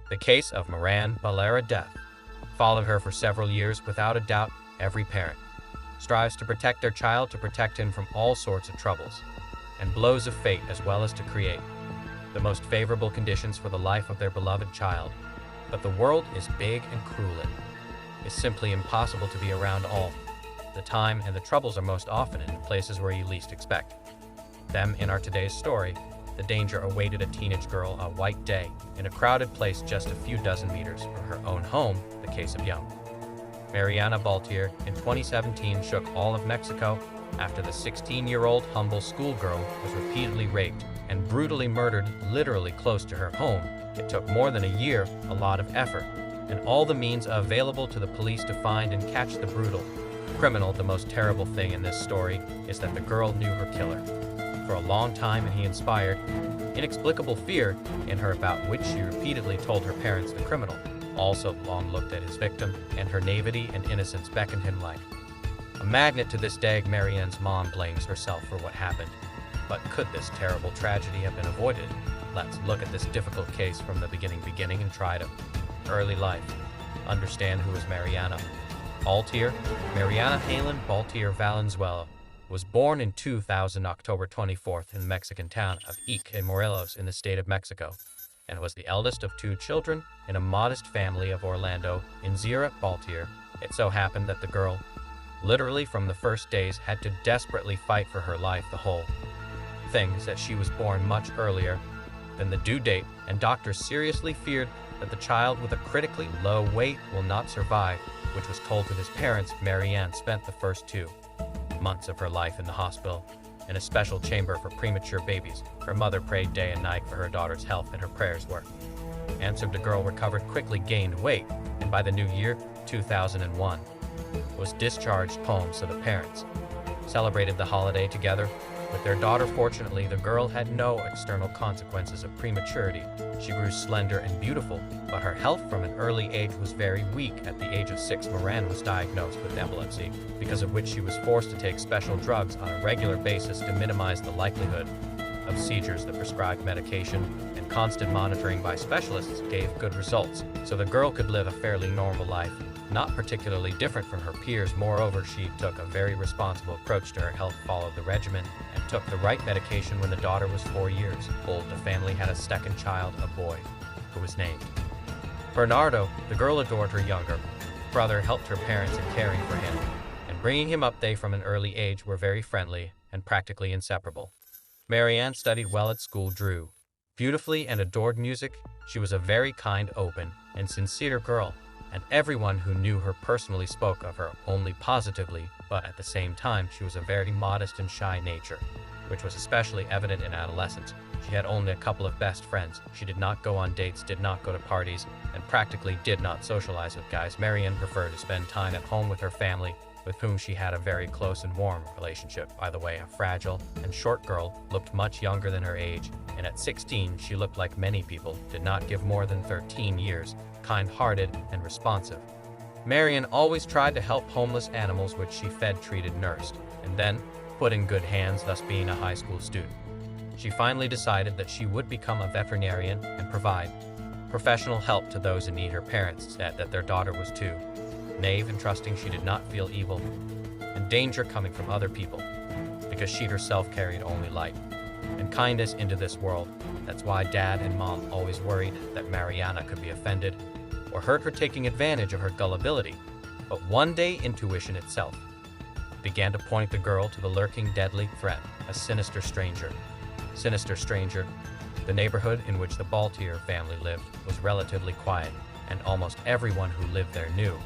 The case of Marianne Baltiera death followed her for several years. Without a doubt, every parent strives to protect their child, to protect him from all sorts of troubles and blows of fate, as well as to create the most favorable conditions for the life of their beloved child. But the world is big and cruel. It is simply impossible to be around all the time, and the troubles are most often in places where you least expect them. In our today's story, the danger awaited a teenage girl a white day in a crowded place just a few dozen meters from her own home. The case of young Marianne Baltiera in 2017 shook all of Mexico after the 16-year-old humble schoolgirl was repeatedly raped and brutally murdered literally close to her home. It took more than a year, a lot of effort, and all the means available to the police to find and catch the brutal criminal. The most terrible thing in this story is that the girl knew her killer for a long time, and he inspired inexplicable fear in her, about which she repeatedly told her parents. The criminal also long looked at his victim, and her naivety and innocence beckoned him like a magnet. To this day, Marianne's mom blames herself for what happened. But could this terrible tragedy have been avoided? Let's look at this difficult case from the beginning and try to early life. Understand who is Marianne Baltiera. Marianne Helen Baltiera Valenzuela was born in 2000, October 24th, in the Mexican town of Ique, Morelos, in the state of Mexico, and was the eldest of two children in a modest family of Orlando in Zira Baltiera. It so happened that the girl, literally from the first days, had to desperately fight for her life. The whole thing is that she was born much earlier than the due date, and doctors seriously feared that the child with a critically low weight will not survive, which was told to his parents. Marianne spent the first 2 months of her life in the hospital in a special chamber for premature babies. Her mother prayed day and night for her daughter's health, and her prayers were answered. The girl recovered quickly, gained weight, and by the new year, 2001, was discharged home. So the parents celebrated the holiday together with their daughter. Fortunately, the girl had no external consequences of prematurity. She grew slender and beautiful, but her health from an early age was very weak. At the age of 6, Marianne was diagnosed with epilepsy, because of which she was forced to take special drugs on a regular basis to minimize the likelihood of seizures. The prescribed medication and constant monitoring by specialists gave good results, so the girl could live a fairly normal life, not particularly different from her peers. Moreover, she took a very responsible approach to her health, followed the regimen, and took the right medication. When the daughter was 4 years old, the family had a second child, a boy, who was named Bernardo. The girl adored her younger brother, helped her parents in caring for him and bringing him up. They, from an early age, were very friendly and practically inseparable. Marianne studied well at school, drew beautifully, and adored music. She was a very kind, open, and sincere girl, and everyone who knew her personally spoke of her only positively. But at the same time, she was a very modest and shy nature, which was especially evident in adolescence. She had only a couple of best friends. She did not go on dates, did not go to parties, and practically did not socialize with guys. Marianne preferred to spend time at home with her family, with whom she had a very close and warm relationship. By the way, a fragile and short girl, looked much younger than her age, and at 16 she looked like many people, did not give more than 13 years, kind-hearted and responsive. Marianne always tried to help homeless animals, which she fed, treated, nursed, and then put in good hands. Thus, being a high school student, she finally decided that she would become a veterinarian and provide professional help to those in need. Her parents said that their daughter was too naive and trusting. She did not feel evil and danger coming from other people, because she herself carried only light and kindness into this world. That's why Dad and Mom always worried that Marianne could be offended or hurt her, taking advantage of her gullibility. But one day, intuition itself began to point the girl to the lurking deadly threat, a sinister stranger. Sinister stranger. The neighborhood in which the Baltiera family lived was relatively quiet, and almost everyone who lived there knew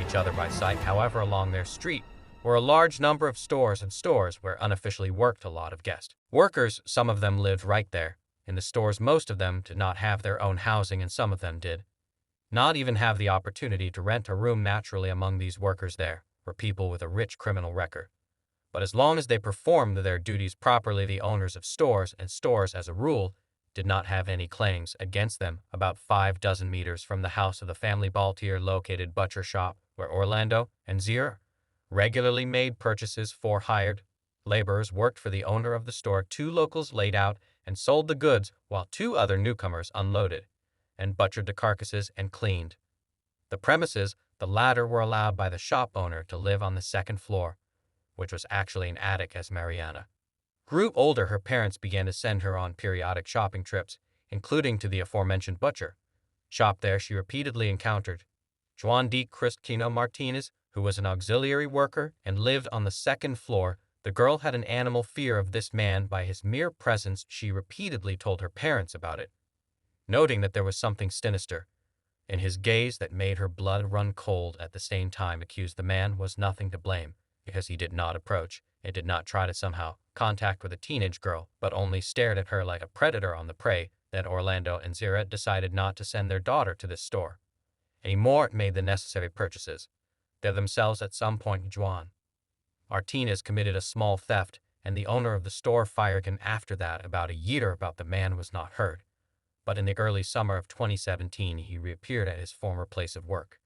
each other by sight. However, along their street were a large number of stores, and stores where unofficially worked a lot of guest workers. Some of them lived right there in the stores. Most of them did not have their own housing, and some of them did not even have the opportunity to rent a room. Naturally, among these workers there were people with a rich criminal record. But as long as they performed their duties properly, the owners of stores, and stores as a rule, did not have any claims against them. About 5 meters from the house of the family Baltiera located butcher shop, where Orlando and Zira regularly made purchases. 4 hired laborers worked for the owner of the store. 2 locals laid out and sold the goods, while 2 other newcomers unloaded and butchered the carcasses and cleaned the premises. The latter were allowed by the shop owner to live on the second floor, which was actually an attic. As Marianne grew older, her parents began to send her on periodic shopping trips, including to the aforementioned butcher shop. There she repeatedly encountered Juan D. Cristino Martinez, who was an auxiliary worker and lived on the second floor. The girl had an animal fear of this man. By his mere presence, she repeatedly told her parents about it, noting that there was something sinister in his gaze that made her blood run cold. At the same time, accused the man was nothing to blame, because he did not approach and did not try to somehow contact with a teenage girl, but only stared at her like a predator on the prey. That Orlando and Zira decided not to send their daughter to this store anymore. It made the necessary purchases there themselves. At some point, Juan Martinez committed a small theft, and the owner of the store fired him after that. About a year about the man was not heard, but in the early summer of 2017, he reappeared at his former place of work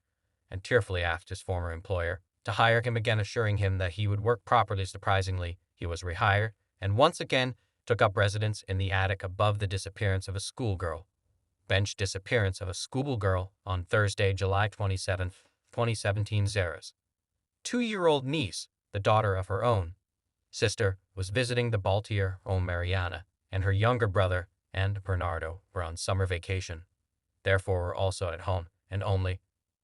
and tearfully asked his former employer to hire him again, assuring him that he would work properly. Surprisingly, he was rehired and once again took up residence in the attic above. The disappearance of a schoolgirl. Bench disappearance of a schoolgirl on Thursday, July 27, 2017. Zara's 2-year-old niece, the daughter of her own sister, was visiting the Baltiera home. Marianne and her younger brother and Bernardo were on summer vacation, therefore were also at home, and only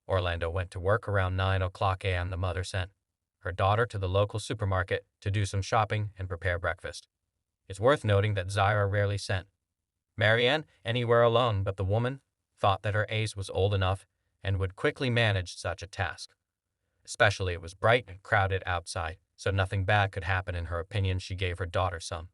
Orlando went to work around 9 a.m. The mother sent her daughter to the local supermarket to do some shopping and prepare breakfast. It's worth noting that Zara rarely sent Marianne anywhere alone, but the woman thought that her age was old enough and would quickly manage such a task. Especially it was bright and crowded outside, so nothing bad could happen. In her opinion, she gave her daughter some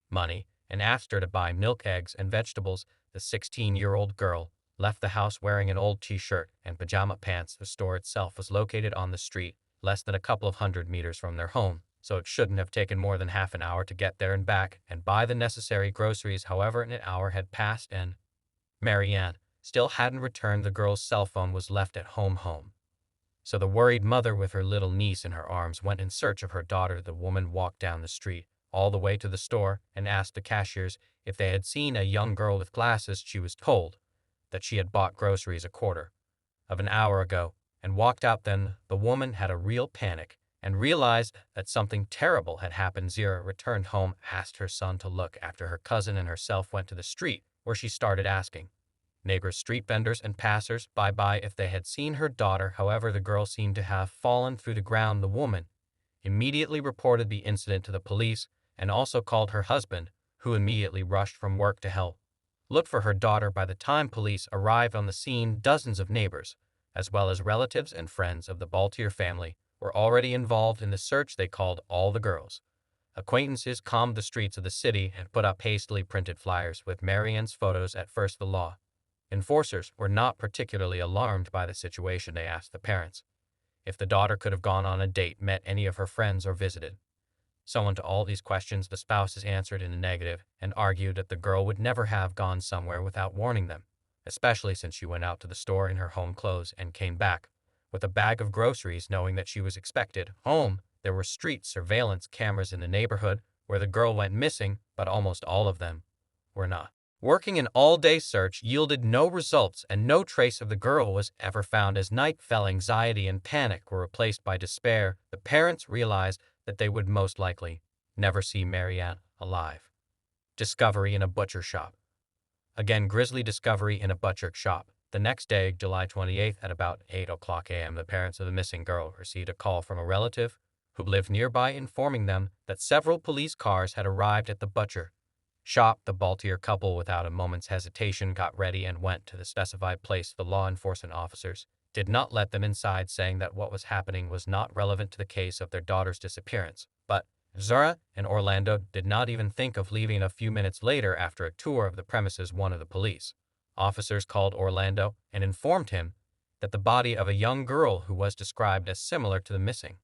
money and asked her to buy milk, eggs, and vegetables. The 16-year-old girl left the house wearing an old t-shirt and pajama pants. The store itself was located on the street, less than a couple of 100 meters from their home, so it shouldn't have taken more than half an hour to get there and back and buy the necessary groceries. However, an hour had passed and Marianne still hadn't returned. The girl's cell phone was left at home. So the worried mother, with her little niece in her arms, went in search of her daughter. The woman walked down the street all the way to the store and asked the cashiers if they had seen a young girl with glasses. She was told that she had bought groceries a quarter of an hour ago and walked out. Then the woman had a real panic and realized that something terrible had happened. Zira returned home, asked her son to look after her cousin, and herself went to the street, where she started asking neighbors, street vendors, and passers-by if they had seen her daughter. However, the girl seemed to have fallen through the ground. The woman immediately reported the incident to the police and also called her husband, who immediately rushed from work to help look for her daughter. By the time police arrived on the scene, dozens of neighbors, as well as relatives and friends of the Baltiera family, were already involved in the search. They called all the girls' acquaintances, combed the streets of the city, and put up hastily printed flyers with Marianne's photos. At first, the law enforcers were not particularly alarmed by the situation. They asked the parents if the daughter could have gone on a date, met any of her friends, or visited someone. To all these questions, the spouses answered in the negative and argued that the girl would never have gone somewhere without warning them, especially since she went out to the store in her home clothes and came back with a bag of groceries, knowing that she was expected home. There were street surveillance cameras in the neighborhood where the girl went missing, but almost all of them were not working. An all-day search yielded no results, and no trace of the girl was ever found. As night fell, anxiety and panic were replaced by despair. The parents realized that they would most likely never see Marianne alive. Discovery in a butcher shop. Again, grisly discovery in a butcher shop. The next day, July 28th, at about 8 a.m., the parents of the missing girl received a call from a relative who lived nearby, informing them that several police cars had arrived at the butcher shop. The Baltiera couple, without a moment's hesitation, got ready and went to the specified place. The law enforcement officers did not let them inside, saying that what was happening was not relevant to the case of their daughter's disappearance. But Zara and Orlando did not even think of leaving. A few minutes later, after a tour of the premises, one of the police officers called Orlando and informed him that the body of a young girl who was described as similar to the missing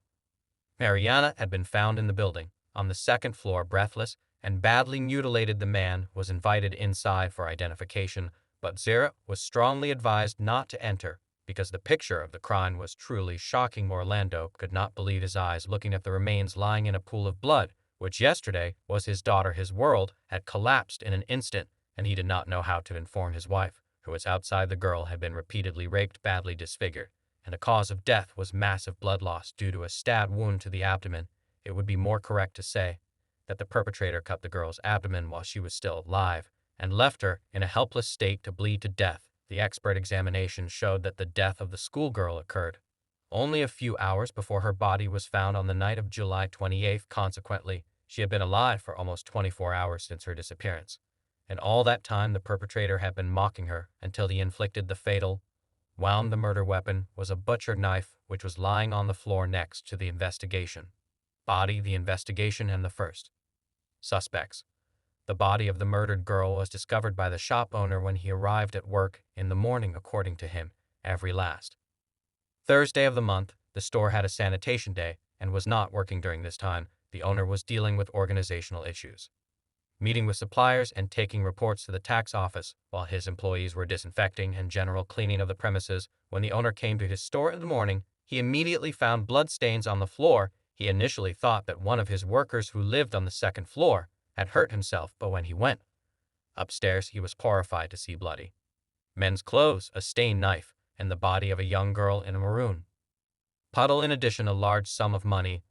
Marianne had been found in the building on the second floor, breathless and badly mutilated. The man was invited inside for identification, but Zara was strongly advised not to enter because the picture of the crime was truly shocking. Orlando could not believe his eyes looking at the remains lying in a pool of blood, which yesterday was his daughter. His world had collapsed in an instant, and he did not know how to inform his wife, who was outside the girl, had been repeatedly raped, badly disfigured, and the cause of death was massive blood loss due to a stab wound to the abdomen. It would be more correct to say that the perpetrator cut the girl's abdomen while she was still alive and left her in a helpless state to bleed to death. The expert examination showed that the death of the schoolgirl occurred only a few hours before her body was found on the night of July 28th. Consequently, she had been alive for almost 24 hours since her disappearance, and all that time the perpetrator had been mocking her until he inflicted the fatal wound. The murder weapon was a butcher knife, which was lying on the floor next to the investigation body. The investigation and the first suspects. The body of the murdered girl was discovered by the shop owner when he arrived at work in the morning. According to him, every last Thursday of the month, the store had a sanitation day and was not working during this time. The owner was dealing with organizational issues, meeting with suppliers and taking reports to the tax office while his employees were disinfecting and general cleaning of the premises. When the owner came to his store in the morning, he immediately found bloodstains on the floor. He initially thought that one of his workers who lived on the second floor had hurt himself, but when he went upstairs, he was horrified to see bloody men's clothes, a stained knife, and the body of a young girl in a maroon puddle. In addition, a large sum of money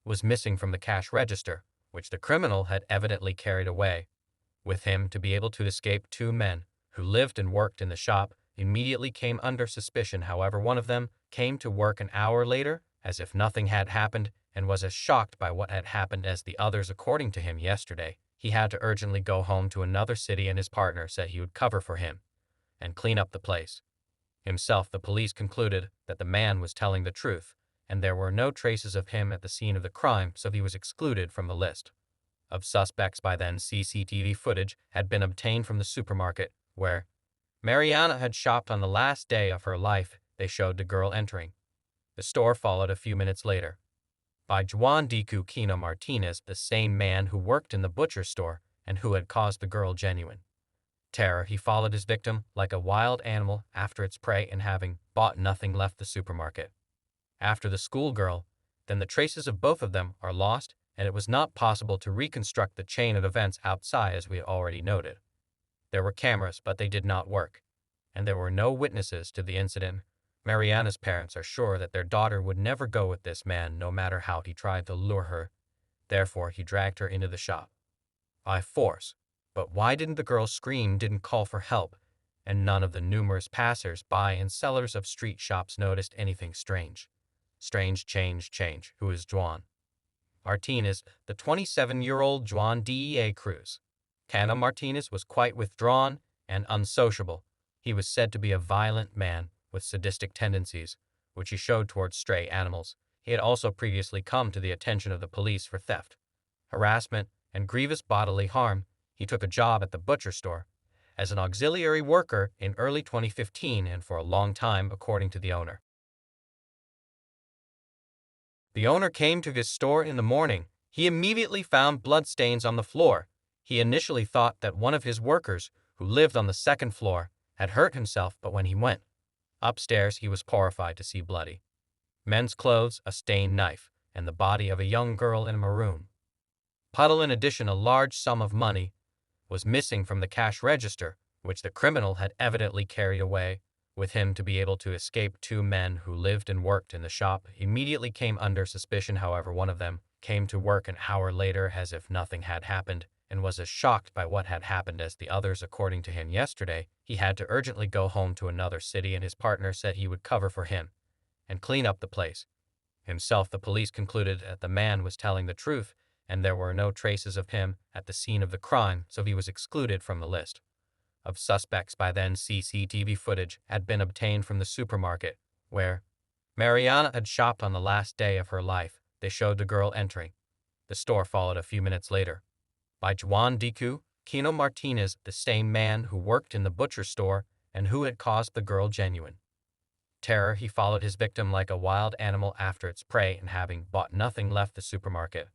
was missing from the cash register, which the criminal had evidently carried away with him to be able to escape. Two men who lived and worked in the shop immediately came under suspicion. However, one of them came to work an hour later as if nothing had happened and was as shocked by what had happened as the others. According to him, yesterday he had to urgently go home to another city, and his partner said he would cover for him and clean up the place himself. The police concluded that the man was telling the truth, and there were no traces of him at the scene of the crime, so he was excluded from the list of suspects. By then, CCTV footage had been obtained from the supermarket where Marianne had shopped on the last day of her life. They showed the girl entering the store, followed a few minutes later by Juan Dicu Quino Martinez, the same man who worked in the butcher store and who had caused the girl genuine terror. He followed his victim like a wild animal after its prey, and having bought nothing, left the supermarket. After the schoolgirl, then the traces of both of them are lost, and it was not possible to reconstruct the chain of events outside, as we already noted. There were cameras, but they did not work, and there were no witnesses to the incident. Marianne's parents are sure that their daughter would never go with this man, no matter how he tried to lure her. Therefore, he dragged her into the shop by force. But why didn't the girl scream, didn't call for help, and none of the numerous passers-by and sellers of street shops noticed anything strange? Change. Who is Juan Martinez? The 27-year-old Juan Dea Cruz Cano Martinez was quite withdrawn and unsociable. He was said to be a violent man with sadistic tendencies, which he showed towards stray animals. He had also previously come to the attention of the police for theft, harassment, and grievous bodily harm. He took a job at the butcher store as an auxiliary worker in early 2015 and for a long time, according to the owner. The owner came to his store in the morning. He immediately found bloodstains on the floor. He initially thought that one of his workers, who lived on the second floor, had hurt himself, but when he went upstairs, he was horrified to see bloody men's clothes, a stained knife, and the body of a young girl in a maroon puddle. In addition, a large sum of money was missing from the cash register, which the criminal had evidently carried away with him to be able to escape. Two men who lived and worked in the shop immediately came under suspicion. However, one of them came to work an hour later as if nothing had happened and was as shocked by what had happened as the others. According to him, yesterday he had to urgently go home to another city, and his partner said he would cover for him and clean up the place himself. The police concluded that the man was telling the truth, and there were no traces of him at the scene of the crime, so he was excluded from the list of suspects. By then, CCTV footage had been obtained from the supermarket where Marianne had shopped on the last day of her life. They showed the girl entering the store, followed a few minutes later by Juan Dicu Quino Martinez, the same man who worked in the butcher store and who had caused the girl genuine terror. He followed his victim like a wild animal after its prey, and having bought nothing, left the supermarket.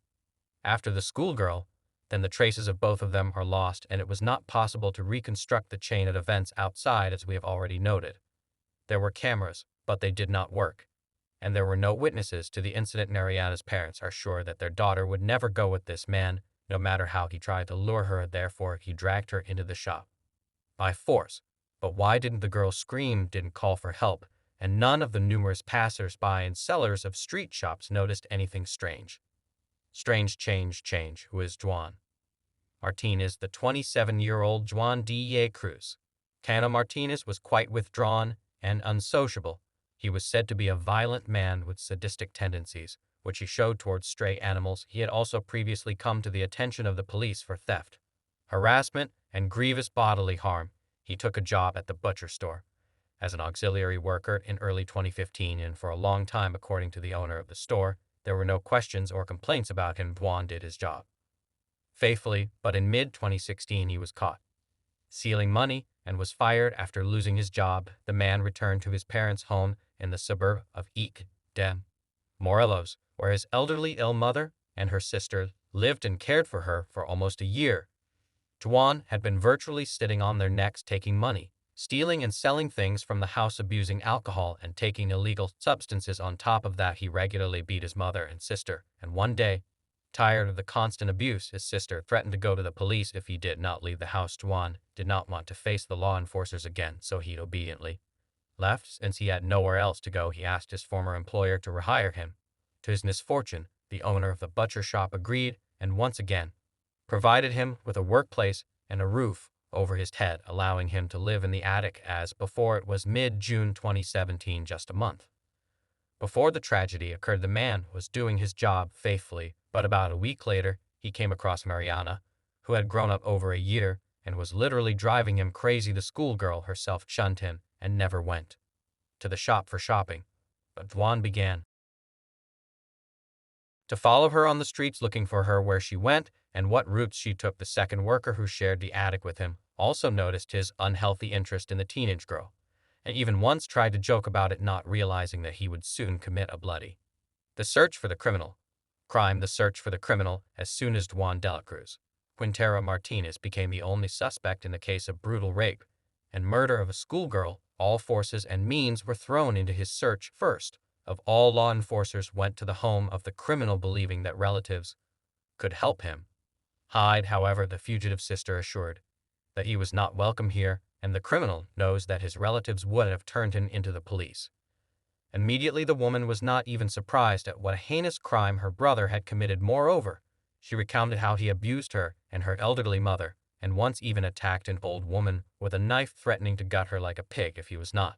After the schoolgirl, then the traces of both of them are lost, and it was not possible to reconstruct the chain of events outside, as we have already noted. There were cameras, but they did not work, and there were no witnesses to the incident. Marianne's parents are sure that their daughter would never go with this man, no matter how he tried to lure her. Therefore, he dragged her into the shop by force. But why didn't the girl scream, didn't call for help, and none of the numerous passers-by and sellers of street shops noticed anything strange? Strange change, who is Juan Martinez, the 27-year-old Juan de Cruz. Cano Martinez was quite withdrawn and unsociable. He was said to be a violent man with sadistic tendencies, which he showed towards stray animals. He had also previously come to the attention of the police for theft, harassment, and grievous bodily harm. He took a job at the butcher store as an auxiliary worker in early 2015, and for a long time, according to the owner of the store, there were no questions or complaints about him. Juan did his job faithfully, but in mid-2016 he was caught stealing money and was fired after losing his job. The man returned to his parents' home in the suburb of Ique de Morelos, where his elderly ill mother and her sister lived and cared for her for almost a year. Juan had been virtually sitting on their necks taking money, stealing and selling things from the house, abusing alcohol and taking illegal substances. On top of that, he regularly beat his mother and sister, and one day, tired of the constant abuse, his sister threatened to go to the police if he did not leave the house. Juan did not want to face the law enforcers again, so he obediently left. Since he had nowhere else to go, he asked his former employer to rehire him. To his misfortune, the owner of the butcher shop agreed and once again provided him with a workplace and a roof over his head, allowing him to live in the attic as before. It was mid-June 2017, just a month before the tragedy occurred. The man was doing his job faithfully, but about a week later, he came across Marianne, who had grown up over a year and was literally driving him crazy. The schoolgirl herself shunned him and never went to the shop for shopping, but Juan began to follow her on the streets, looking for her where she went and what routes she took. The second worker, who shared the attic with him, also noticed his unhealthy interest in the teenage girl, and even once tried to joke about it, not realizing that he would soon commit a bloody the search for the criminal. The search for the criminal. As soon as Juan de la Cruz Quintero Martinez became the only suspect in the case of brutal rape and murder of a schoolgirl, all forces and means were thrown into his search. First of all, law enforcers went to the home of the criminal, believing that relatives could help him hide. However, the fugitive sister assured that he was not welcome here, and the criminal knows that his relatives would have turned him into the police. Immediately, the woman was not even surprised at what a heinous crime her brother had committed. Moreover, she recounted how he abused her and her elderly mother, and once even attacked an old woman with a knife, threatening to gut her like a pig if he was not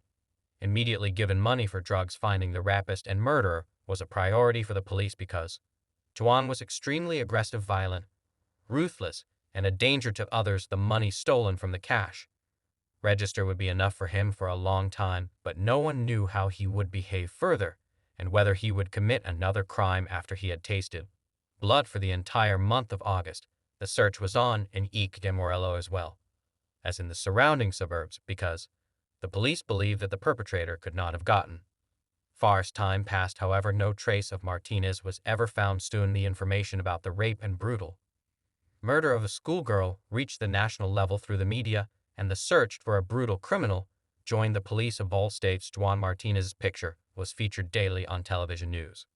immediately given money for drugs. Finding the rapist and murderer was a priority for the police because Juan was extremely aggressive, violent, ruthless, and a danger to others. The money stolen from the cash register would be enough for him for a long time, but no one knew how he would behave further and whether he would commit another crime after he had tasted blood. For the entire month of August, the search was on in Ique de Morelos as well as in the surrounding suburbs, because the police believed that the perpetrator could not have gotten far. As time passed, however, no trace of Martinez was ever found. Soon, the information about the rape and brutal murder of a schoolgirl reached the national level through the media, and the search for a brutal criminal joined the police of all states. Juan Martinez's picture was featured daily on television news,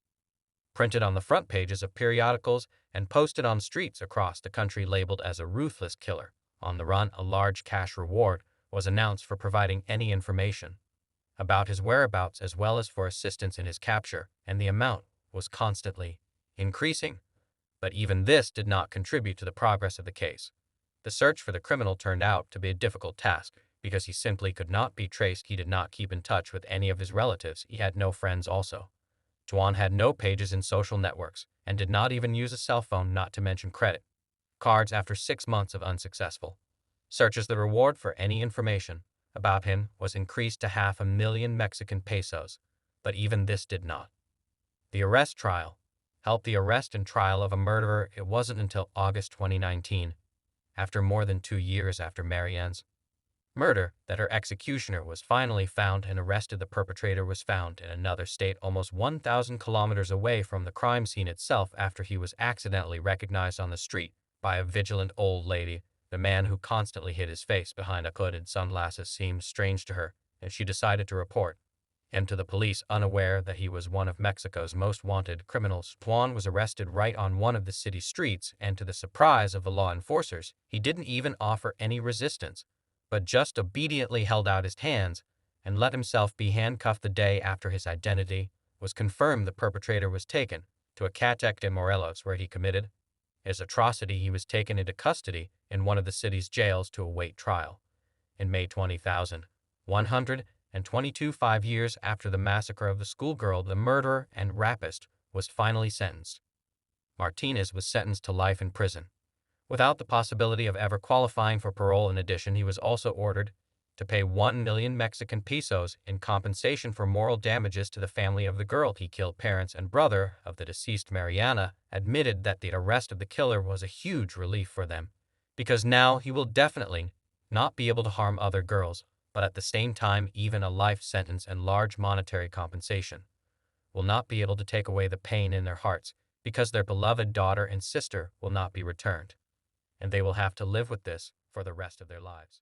printed on the front pages of periodicals, and posted on streets across the country, labeled as a ruthless killer on the run. A large cash reward was announced for providing any information about his whereabouts, as well as for assistance in his capture, and the amount was constantly increasing. But even this did not contribute to the progress of the case. The search for the criminal turned out to be a difficult task because he simply could not be traced. He did not keep in touch with any of his relatives. He had no friends also. Juan had no pages in social networks and did not even use a cell phone, not to mention credit cards. After 6 months of unsuccessful searches, the reward for any information about him was increased to 500,000 Mexican pesos, but even this did not help the arrest and trial of a murderer. It wasn't until August 2019, after more than 2 years after Marianne's murder, that her executioner was finally found and arrested. The perpetrator was found in another state, almost 1,000 kilometers away from the crime scene itself, after he was accidentally recognized on the street by a vigilant old lady. The man, who constantly hid his face behind a hood and sunglasses, seemed strange to her, and she decided to report him to the police, unaware that he was one of Mexico's most wanted criminals. Juan was arrested right on one of the city streets, and to the surprise of the law enforcers, he didn't even offer any resistance. but just obediently held out his hands and let himself be handcuffed the day after his identity was confirmed. The perpetrator was taken to a Catec de Morelos where he committed his atrocity. He was taken into custody in one of the city's jails to await trial. In May 20,122, 5 years after the massacre of the schoolgirl, the murderer and rapist was finally sentenced. Martinez was sentenced to life in prison, without the possibility of ever qualifying for parole. In addition, he was also ordered to pay 1 million Mexican pesos in compensation for moral damages to the family of the girl he killed. Parents and brother of the deceased Mariana admitted that the arrest of the killer was a huge relief for them, because now he will definitely not be able to harm other girls, but at the same time, even a life sentence and large monetary compensation will not be able to take away the pain in their hearts, because their beloved daughter and sister will not be returned, and they will have to live with this for the rest of their lives.